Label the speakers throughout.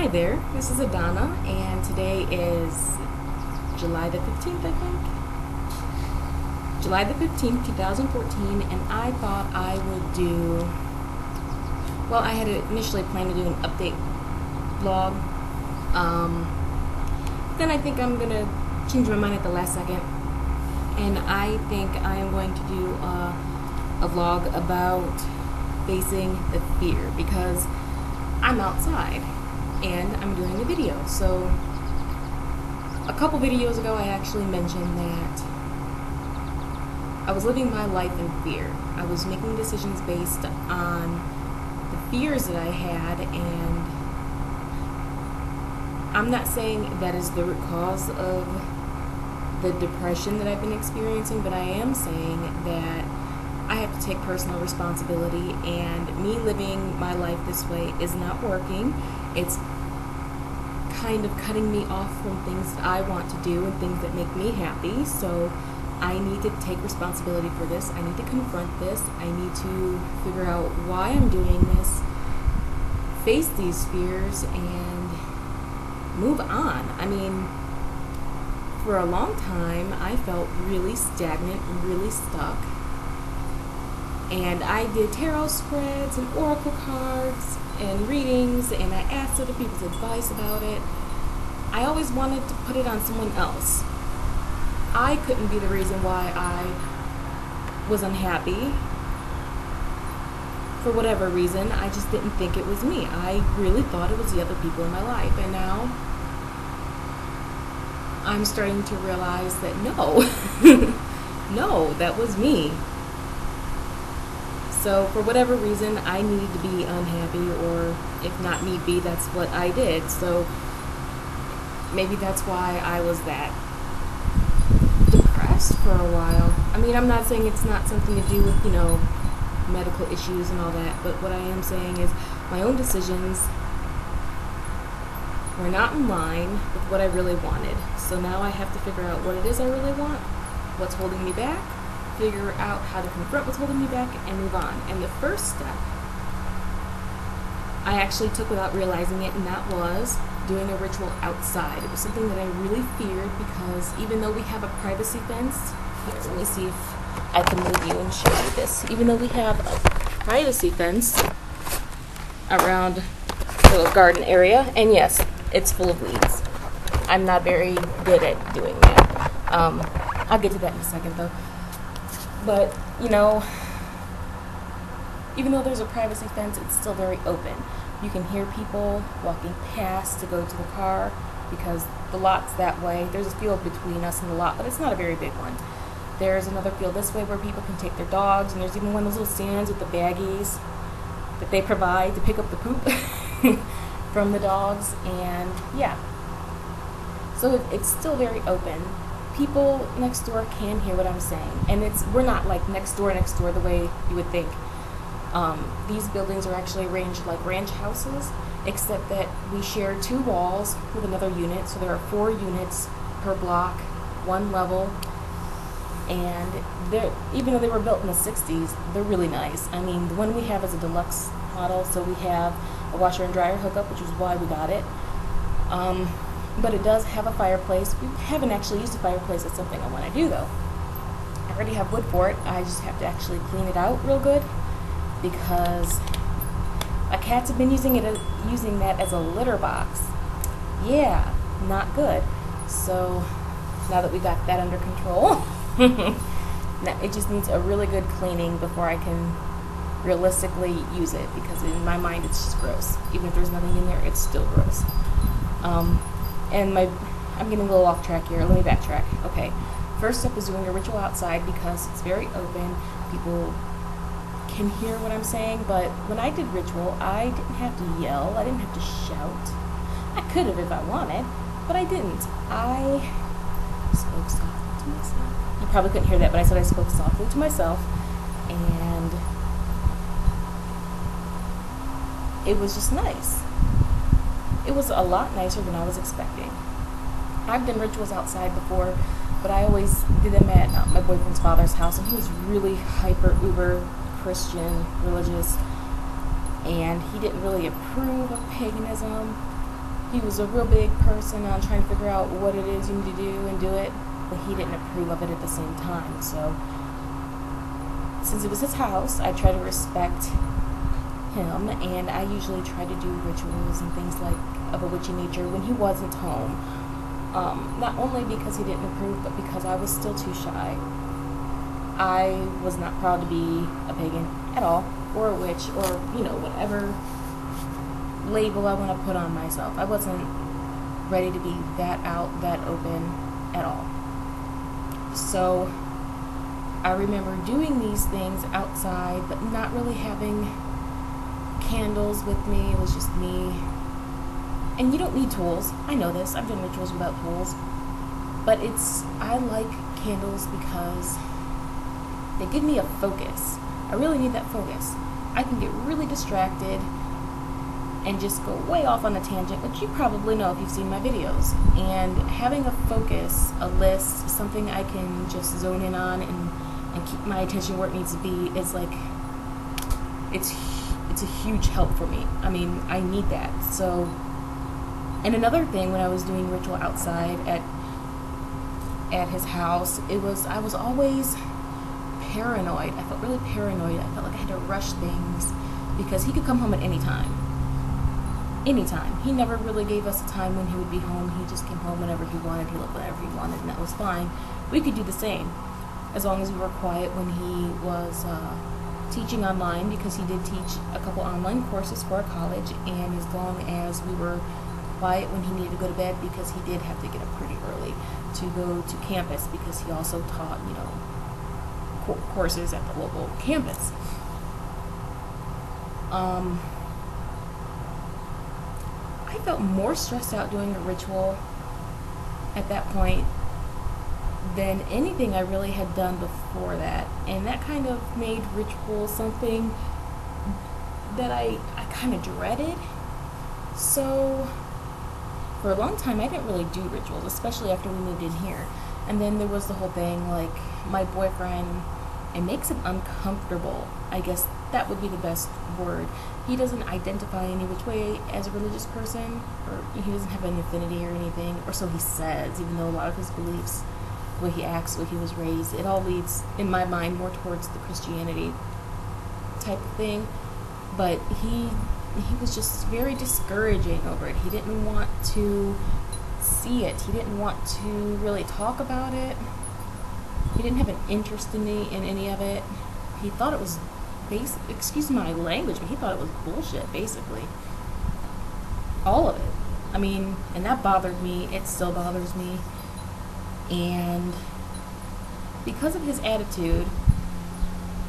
Speaker 1: Hi there, this is Adana, and today is July the 15th, I think. July the 15th, 2014, and I thought I would do, I had initially planned to do an update vlog. Then I think I'm going to change my mind at the last second, and I think I am going to do a vlog about facing the fear, because I'm outside and I'm doing a video. So a couple videos ago I actually mentioned that I was living my life in fear. I was making decisions based on the fears that I had, and I'm not saying that is the root cause of the depression that I've been experiencing, but I am saying that I have to take personal responsibility, and me living my life this way is not working. It's kind of cutting me off from things that I want to do and things that make me happy. So I need to take responsibility for this. I need to confront this. I need to figure out why I'm doing this, face these fears, and move on. I mean, for a long time, I felt really stagnant and really stuck. And I did tarot spreads and oracle cards and readings, and I asked other people's advice about it. I always wanted to put it on someone else. I couldn't be the reason why I was unhappy. For whatever reason, I just didn't think it was me. I really thought it was the other people in my life. And now I'm starting to realize that no, no, that was me. So for whatever reason, I needed to be unhappy, or if not need be, that's what I did. So maybe that's why I was that depressed for a while. I mean, I'm not saying it's not something to do with, medical issues and all that, but what I am saying is my own decisions were not in line with what I really wanted. So now I have to figure out what it is I really want, what's holding me back, figure out how to confront what's holding me back, and move on. And the first step I actually took without realizing it, and that was doing a ritual outside. It was something that I really feared, because even though we have a privacy fence, here, let me see if I can move you and show you this. Even though we have a privacy fence around the little garden area, and yes, it's full of weeds. I'm not very good at doing that. I'll get to that in a second though. But, even though there's a privacy fence, it's still very open. You can hear people walking past to go to the car, because the lot's that way. There's a field between us and the lot, but it's not a very big one. There's another field this way where people can take their dogs, and there's even one of those little stands with the baggies that they provide to pick up the poop from the dogs, and yeah. So it's still very open. People next door can hear what I'm saying, and we're not like next door the way you would think. These buildings are actually arranged like ranch houses, except that we share 2 walls with another unit, so there are 4 units per block, 1 level, and even though they were built in the 60s, they're really nice. I mean, the one we have is a deluxe model, so we have a washer and dryer hookup, which is why we got it. But it does have a fireplace. We haven't actually used a fireplace. That's something I want to do, though. I already have wood for it. I just have to actually clean it out real good, because my cats have been using that as a litter box. Yeah, not good. So now that we got that under control, now it just needs a really good cleaning before I can realistically use it, because in my mind it's just gross. Even if there's nothing in there, it's still gross. I'm getting a little off track here. Let me backtrack. Okay. First step is doing a ritual outside, because it's very open. People can hear what I'm saying, but when I did ritual, I didn't have to yell. I didn't have to shout. I could have if I wanted, but I didn't. I spoke softly to myself. You probably couldn't hear that, but I said I spoke softly to myself, and it was just nice. It was a lot nicer than I was expecting. I've done rituals outside before, but I always did them at my boyfriend's father's house, and he was really hyper uber Christian, religious, and he didn't really approve of paganism. he was a real big person on trying to figure out what it is you need to do and do it, but he didn't approve of it at the same time. So since it was his house, I try to respect him, and I usually try to do rituals and things like of a witchy nature when he wasn't home. Not only because he didn't approve, but because I was still too shy. I was not proud to be a pagan at all, or a witch, or, whatever label I want to put on myself. I wasn't ready to be that out, that open at all. So I remember doing these things outside, but not really having candles with me. It was just me. And you don't need tools. I know this. I've done rituals without tools. But I like candles because they give me a focus. I really need that focus. I can get really distracted and just go way off on a tangent, which you probably know if you've seen my videos. And having a focus, a list, something I can just zone in on and keep my attention where it needs to be is like, it's a huge help for me. I mean, I need that. So, and another thing, when I was doing ritual outside at his house, I was always paranoid. I felt really paranoid. I felt like I had to rush things because he could come home at any time. Anytime. He never really gave us a time when he would be home. He just came home whenever he wanted. He lived whenever he wanted, and that was fine. We could do the same as long as we were quiet when he was teaching online, because he did teach a couple online courses for a college, and as long as we were quiet when he needed to go to bed, because he did have to get up pretty early to go to campus, because he also taught, courses at the local campus. I felt more stressed out doing a ritual at that point than anything I really had done before that, and that kind of made ritual something that I kind of dreaded. So for a long time I didn't really do rituals, especially after we moved in here. And then there was the whole thing, like, my boyfriend, it makes him uncomfortable. I guess that would be the best word. He doesn't identify any which way as a religious person, or he doesn't have an affinity or anything, or so he says, even though a lot of his beliefs, the way he acts, the way he was raised, it all leads, in my mind, more towards the Christianity type of thing. But he was just very discouraging over it. He didn't want to see it. He didn't want to really talk about it. He didn't have an interest in any of it. He thought it was excuse my language, but he thought it was bullshit, basically. All of it. I mean, and that bothered me. It still bothers me. And because of his attitude,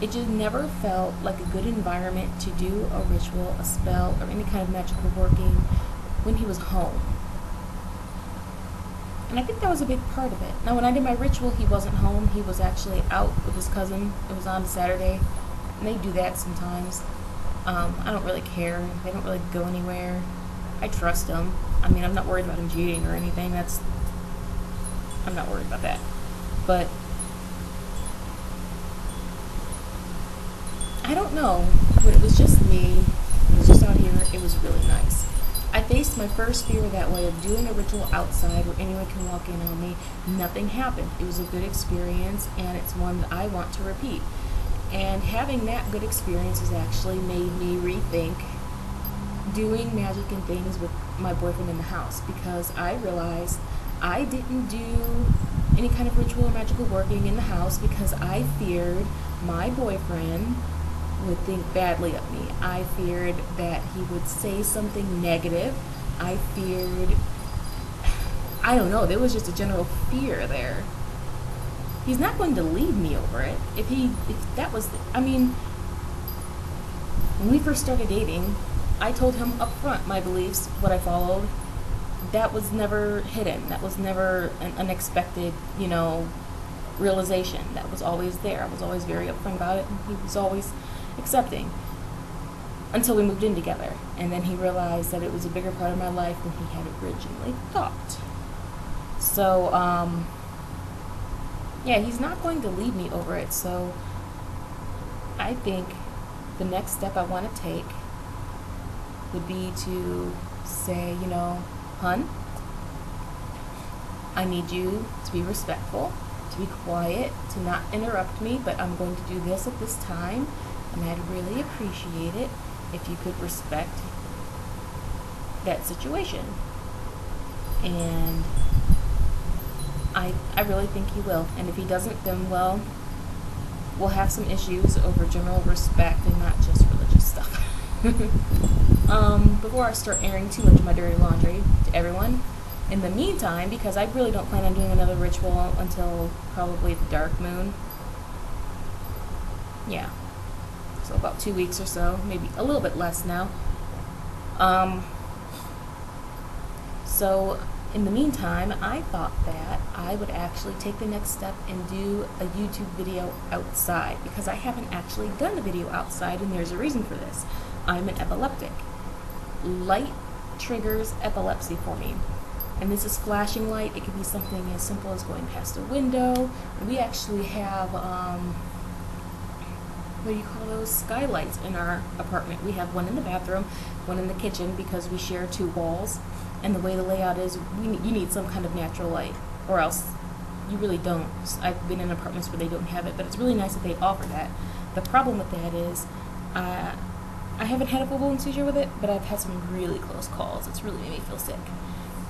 Speaker 1: it just never felt like a good environment to do a ritual, a spell, or any kind of magical working when he was home. And I think that was a big part of it. Now, when I did my ritual, he wasn't home. He was actually out with his cousin. It was on a Saturday. And they do that sometimes. I don't really care. They don't really go anywhere. I trust them. I mean, I'm not worried about him cheating or anything. I'm not worried about that. But I don't know. When it was just me, it was just out here, it was really nice. I faced my first fear that way of doing a ritual outside where anyone can walk in on me. Nothing happened. It was a good experience, and it's one that I want to repeat. And having that good experience has actually made me rethink doing magic and things with my boyfriend in the house, because I realized I didn't do any kind of ritual or magical working in the house because I feared my boyfriend would think badly of me. I feared that he would say something negative. I don't know, there was just a general fear there. He's not going to leave me over it. When we first started dating, I told him up front my beliefs, what I followed. That was never hidden. That was never an unexpected, realization. That was always there. I was always very upfront about it, and he was always accepting. Until we moved in together. And then he realized that it was a bigger part of my life than he had originally thought. So, he's not going to leave me over it. So I think the next step I want to take would be to say, Hun, I need you to be respectful, to be quiet, to not interrupt me, but I'm going to do this at this time, and I'd really appreciate it if you could respect that situation. And I really think he will. And if he doesn't, then, well, we'll have some issues over general respect and not just religious stuff. Before I start airing too much of my dirty laundry to everyone, in the meantime, because I really don't plan on doing another ritual until probably the dark moon. Yeah. So about 2 weeks or so, maybe a little bit less now. So in the meantime, I thought that I would actually take the next step and do a YouTube video outside, because I haven't actually done a video outside, and there's a reason for this. I'm an epileptic. Light triggers epilepsy for me. And this is flashing light. It could be something as simple as going past a window. We actually have, what do you call those? Skylights in our apartment. We have one in the bathroom, one in the kitchen, because we share 2 walls. And the way the layout is, you need some kind of natural light, or else you really don't. I've been in apartments where they don't have it, but it's really nice that they offer that. The problem with that is, I haven't had a full-blown seizure with it, but I've had some really close calls. It's really made me feel sick.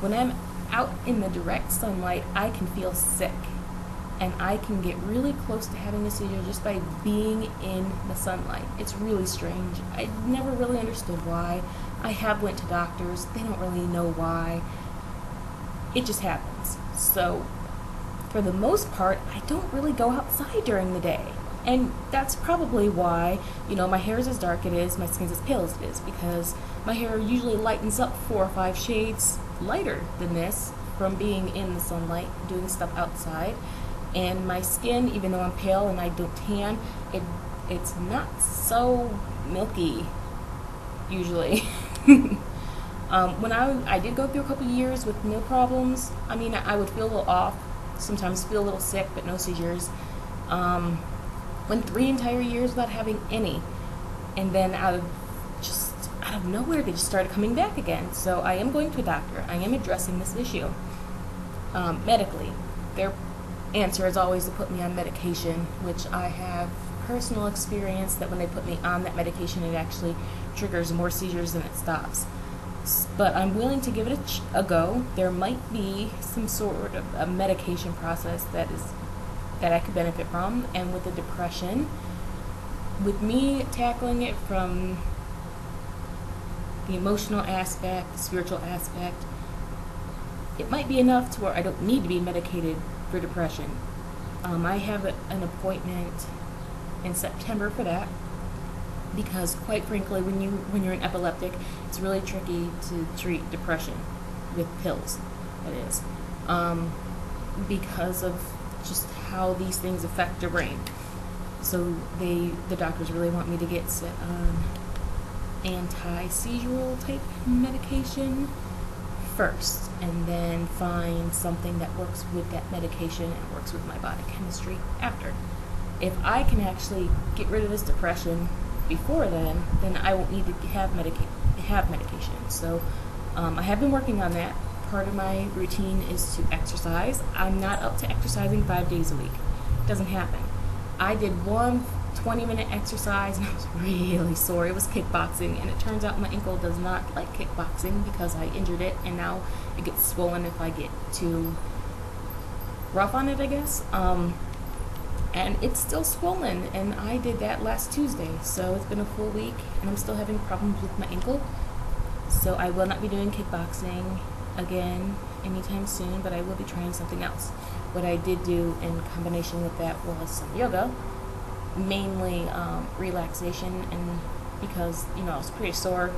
Speaker 1: When I'm out in the direct sunlight, I can feel sick, and I can get really close to having a seizure just by being in the sunlight. It's really strange. I never really understood why. I have went to doctors. They don't really know why. It just happens. So, for the most part, I don't really go outside during the day. And that's probably why, my hair is as dark it is, my skin's as pale as it is, because my hair usually lightens up 4 or 5 shades lighter than this from being in the sunlight, doing stuff outside. And my skin, even though I'm pale and I don't tan, it's not so milky, usually. When I did go through a couple years with no problems, I would feel a little off, sometimes feel a little sick, but no seizures. Went 3 entire years without having any, and then out of nowhere they just started coming back again. So I am going to a doctor. I am addressing this issue medically. Their answer is always to put me on medication, which I have personal experience that when they put me on that medication, it actually triggers more seizures than it stops. But I'm willing to give it a go. There might be some sort of a medication process that I could benefit from. And with the depression, with me tackling it from the emotional aspect, the spiritual aspect, it might be enough to where I don't need to be medicated for depression. I have an appointment in September for that, because quite frankly, when you're an epileptic, it's really tricky to treat depression with pills, that is, because of just how these things affect your brain. So the doctors really want me to get set on anti-seizural type medication first, and then find something that works with that medication and works with my body chemistry after. If I can actually get rid of this depression before then I won't need to have medication. So I have been working on that. Part of my routine is to exercise. I'm not up to exercising 5 days a week. It doesn't happen. I did one 20-minute exercise and I was really sore. It was kickboxing, and it turns out my ankle does not like kickboxing because I injured it, and now it gets swollen if I get too rough on it, I guess. And it's still swollen, and I did that last Tuesday, so it's been a full week, and I'm still having problems with my ankle. So I will not be doing kickboxing again anytime soon, but I will be trying something else. What I did do in combination with that was some yoga, mainly relaxation, and because I was pretty sore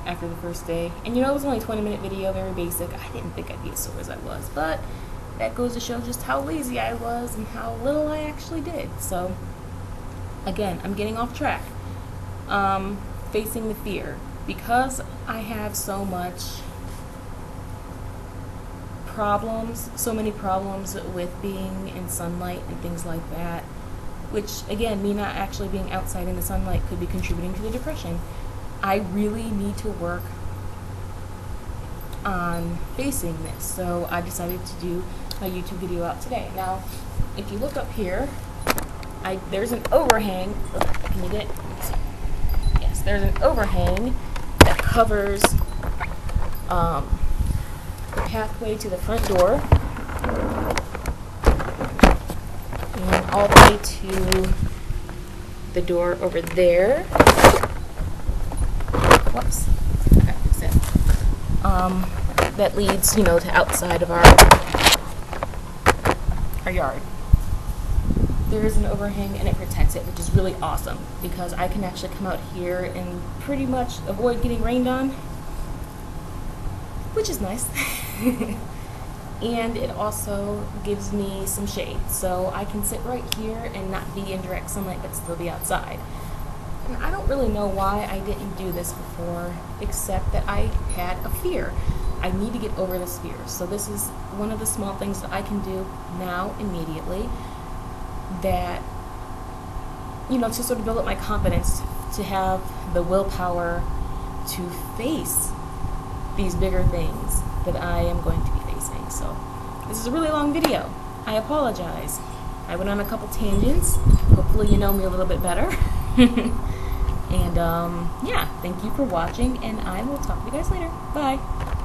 Speaker 1: after the first day, and it was only a 20-minute video, very basic. I didn't think I'd be as sore as I was, but that goes to show just how lazy I was and how little I actually did. So again, I'm getting off track. Facing the fear, because I have so many problems with being in sunlight and things like that, which again, me not actually being outside in the sunlight could be contributing to the depression. I really need to work on facing this, so I decided to do my YouTube video out today. Now, if you look up here, there's an overhang. Can you get? Let's see. Yes, there's an overhang that covers the pathway to the front door, and all the way to the door over there. Whoops. Okay, fix it. That leads, to outside of our yard. There is an overhang and it protects it, which is really awesome because I can actually come out here and pretty much avoid getting rained on, which is nice. And it also gives me some shade, so I can sit right here and not be in direct sunlight but still be outside. And I don't really know why I didn't do this before, except that I had a fear. I need to get over this fear. So this is one of the small things that I can do now immediately that, to sort of build up my confidence, to have the willpower to face these bigger things that I am going to be facing. So this is a really long video. I apologize. I went on a couple tangents. Hopefully you know me a little bit better. And yeah, thank you for watching, and I will talk to you guys later. Bye.